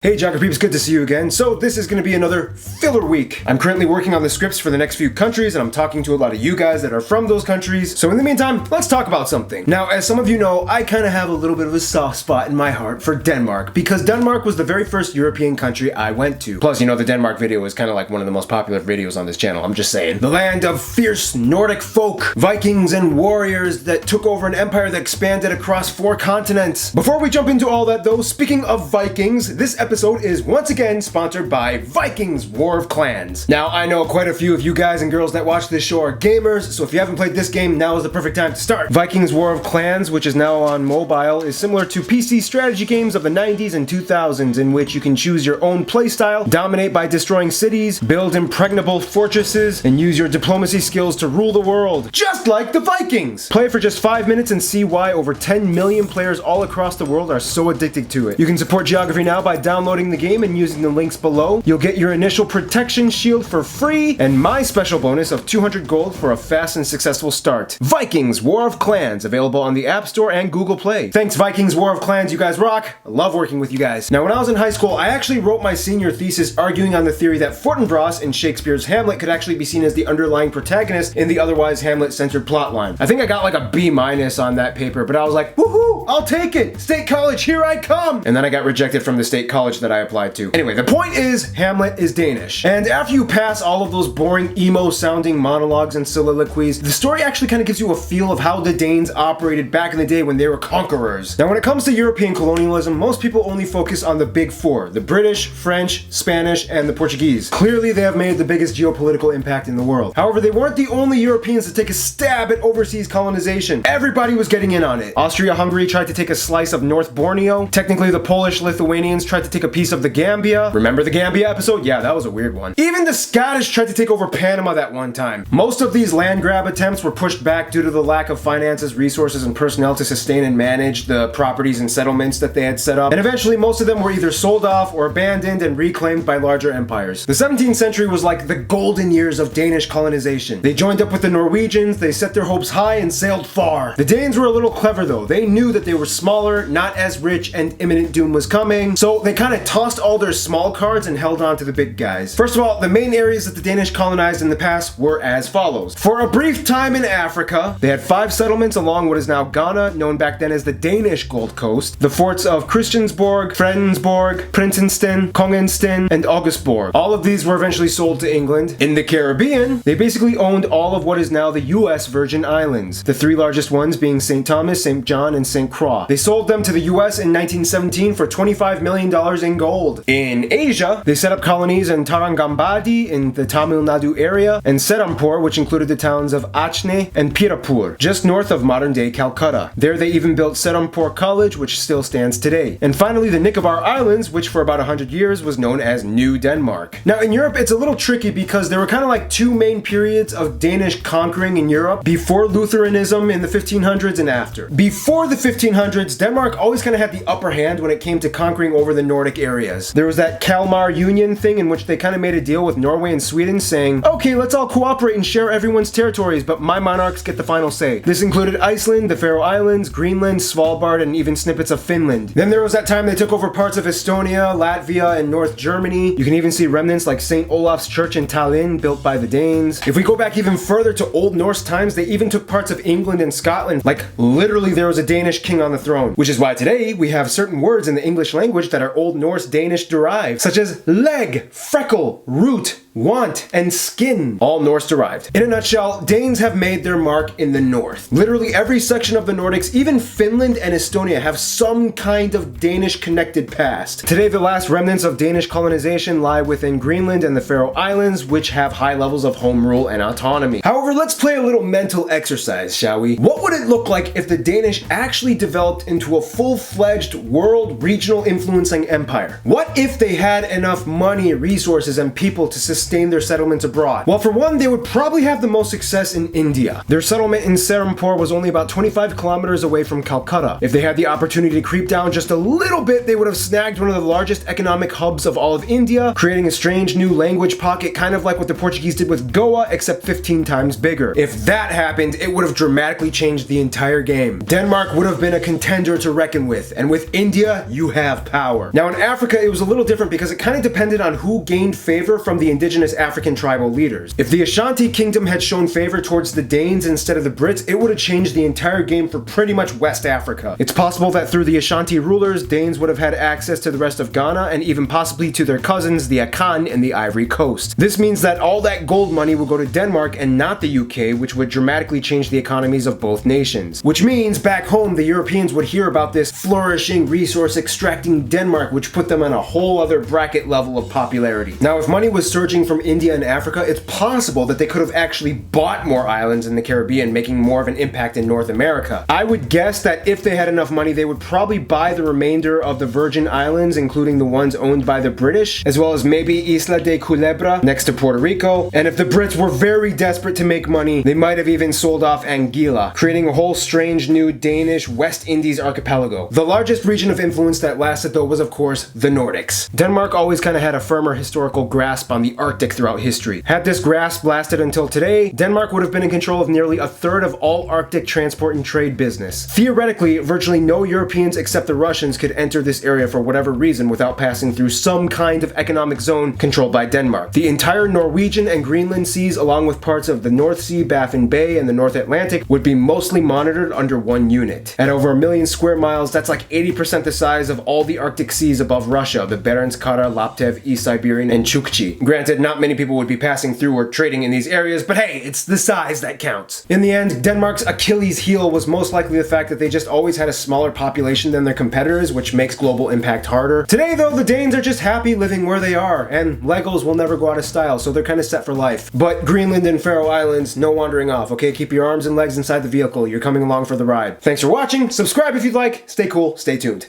Hey Geography peeps, good to see you again. So this is going to be another filler week. I'm currently working on the scripts for the next few countries and I'm talking to a lot of you guys that are from those countries. So in the meantime, let's talk about something. Now, as some of you know, I kind of have a little bit of a soft spot in my heart for Denmark because Denmark was the very first European country I went to. Plus, you know, the Denmark video is kind of like one of the most popular videos on this channel, I'm just saying. The land of fierce Nordic folk, Vikings and warriors that took over an empire that expanded across 4 continents. Before we jump into all that though, speaking of Vikings, this episode is once again sponsored by Vikings War of Clans. Now, I know quite a few of you guys and girls that watch this show are gamers, so if you haven't played this game, now is the perfect time to start. Vikings War of Clans, which is now on mobile, is similar to PC strategy games of the 90s and 2000s in which you can choose your own playstyle, dominate by destroying cities, build impregnable fortresses, and use your diplomacy skills to rule the world, just like the Vikings! Play for just 5 minutes and see why over 10 million players all across the world are so addicted to it. You can support Geography Now by downloading the game and using the links below. You'll get your initial protection shield for free and my special bonus of 200 gold for a fast and successful start. Vikings War of Clans, available on the App Store and Google Play. Thanks Vikings War of Clans, you guys rock. I love working with you guys. Now, when I was in high school, I actually wrote my senior thesis arguing on the theory that Fortinbras in Shakespeare's Hamlet could actually be seen as the underlying protagonist in the otherwise Hamlet-centered plotline. I think I got like a B- on that paper, but I was like, woohoo, I'll take it! State college, here I come! And then I got rejected from the state college that I applied to. Anyway, the point is, Hamlet is Danish. And after you pass all of those boring emo-sounding monologues and soliloquies, the story actually kind of gives you a feel of how the Danes operated back in the day when they were conquerors. Now, when it comes to European colonialism, most people only focus on the big 4, the British, French, Spanish, and the Portuguese. Clearly, they have made the biggest geopolitical impact in the world. However, they weren't the only Europeans to take a stab at overseas colonization. Everybody was getting in on it. Austria-Hungary tried to take a slice of North Borneo. Technically, the Polish-Lithuanians tried to take a piece of the Gambia. Remember the Gambia episode? Yeah, that was a weird one. Even the Scottish tried to take over Panama that one time. Most of these land grab attempts were pushed back due to the lack of finances, resources, and personnel to sustain and manage the properties and settlements that they had set up. And eventually, most of them were either sold off or abandoned and reclaimed by larger empires. The 17th century was like the golden years of Danish colonization. They joined up with the Norwegians, they set their hopes high and sailed far. The Danes were a little clever though. They knew that they were smaller, not as rich, and imminent doom was coming, so they kind of tossed all their small cards and held on to the big guys. First of all, the main areas that the Danish colonized in the past were as follows. For a brief time in Africa, they had 5 settlements along what is now Ghana, known back then as the Danish Gold Coast, the forts of Christiansborg, Fredensborg, Prinsensten, Kongensten, and Augustborg. All of these were eventually sold to England. In the Caribbean, they basically owned all of what is now the US Virgin Islands, the 3 largest ones being St. Thomas, St. John, and St. Croix. They sold them to the US in 1917 for $25 million in gold. In Asia, they set up colonies in Tarangambadi in the Tamil Nadu area, and Serampore, which included the towns of Achne and Pirapur, just north of modern-day Calcutta. There they even built Serampore College, which still stands today. And finally, the Nicobar Islands, which for about 100 years was known as New Denmark. Now, in Europe, it's a little tricky because there were kind of like 2 main periods of Danish conquering in Europe, before Lutheranism in the 1500s and after. Before the 1500s, Denmark always kind of had the upper hand when it came to conquering over the Nordic areas. There was that Kalmar Union thing in which they kind of made a deal with Norway and Sweden saying, okay, let's all cooperate and share everyone's territories, but my monarchs get the final say. This included Iceland, the Faroe Islands, Greenland, Svalbard, and even snippets of Finland. Then there was that time they took over parts of Estonia, Latvia, and North Germany. You can even see remnants like St. Olaf's Church in Tallinn, built by the Danes. If we go back even further to Old Norse times, they even took parts of England and Scotland. Like, literally there was a Danish king on the throne. Which is why today we have certain words in the English language that are Old Norse Danish derived, such as leg, freckle, root, want, and skin, all Norse derived. In a nutshell, Danes have made their mark in the north. Literally every section of the Nordics, even Finland and Estonia, have some kind of Danish connected past. Today, the last remnants of Danish colonization lie within Greenland and the Faroe Islands, which have high levels of home rule and autonomy. However, let's play a little mental exercise, shall we? What would it look like if the Danish actually developed into a full-fledged world regional influencing empire? What if they had enough money, resources, and people to sustain sustain their settlements abroad? Well, for one, they would probably have the most success in India. Their settlement in Serampore was only about 25 kilometers away from Calcutta. If they had the opportunity to creep down just a little bit, they would have snagged one of the largest economic hubs of all of India, creating a strange new language pocket, kind of like what the Portuguese did with Goa, except 15 times bigger. If that happened, it would have dramatically changed the entire game. Denmark would have been a contender to reckon with, and with India, you have power. Now in Africa, it was a little different because it kind of depended on who gained favor from the indigenous African tribal leaders. If the Ashanti Kingdom had shown favor towards the Danes instead of the Brits, it would have changed the entire game for pretty much West Africa. It's possible that through the Ashanti rulers, Danes would have had access to the rest of Ghana and even possibly to their cousins, the Akan in the Ivory Coast. This means that all that gold money will go to Denmark and not the UK, which would dramatically change the economies of both nations. Which means back home, the Europeans would hear about this flourishing, resource extracting Denmark, which put them on a whole other bracket level of popularity. Now, if money was surging from India and Africa, it's possible that they could have actually bought more islands in the Caribbean, making more of an impact in North America. I would guess that if they had enough money, they would probably buy the remainder of the Virgin Islands, including the ones owned by the British, as well as maybe Isla de Culebra next to Puerto Rico. And if the Brits were very desperate to make money, they might have even sold off Anguilla, creating a whole strange new Danish West Indies archipelago. The largest region of influence that lasted though was of course the Nordics. Denmark always kind of had a firmer historical grasp on the Arctic throughout history. Had this grasp lasted until today, Denmark would have been in control of nearly a third of all Arctic transport and trade business. Theoretically, virtually no Europeans except the Russians could enter this area for whatever reason without passing through some kind of economic zone controlled by Denmark. The entire Norwegian and Greenland seas, along with parts of the North Sea, Baffin Bay, and the North Atlantic, would be mostly monitored under one unit. At over 1 million square miles, that's like 80% the size of all the Arctic seas above Russia, the Barents, Kara, Laptev, East Siberian, and Chukchi. Granted, not many people would be passing through or trading in these areas, but hey, it's the size that counts. In the end, Denmark's Achilles heel was most likely the fact that they just always had a smaller population than their competitors, which makes global impact harder. Today though, the Danes are just happy living where they are, and Legos will never go out of style, so they're kind of set for life. But Greenland and Faroe Islands, no wandering off, okay? Keep your arms and legs inside the vehicle, you're coming along for the ride. Thanks for watching, subscribe if you'd like, stay cool, stay tuned.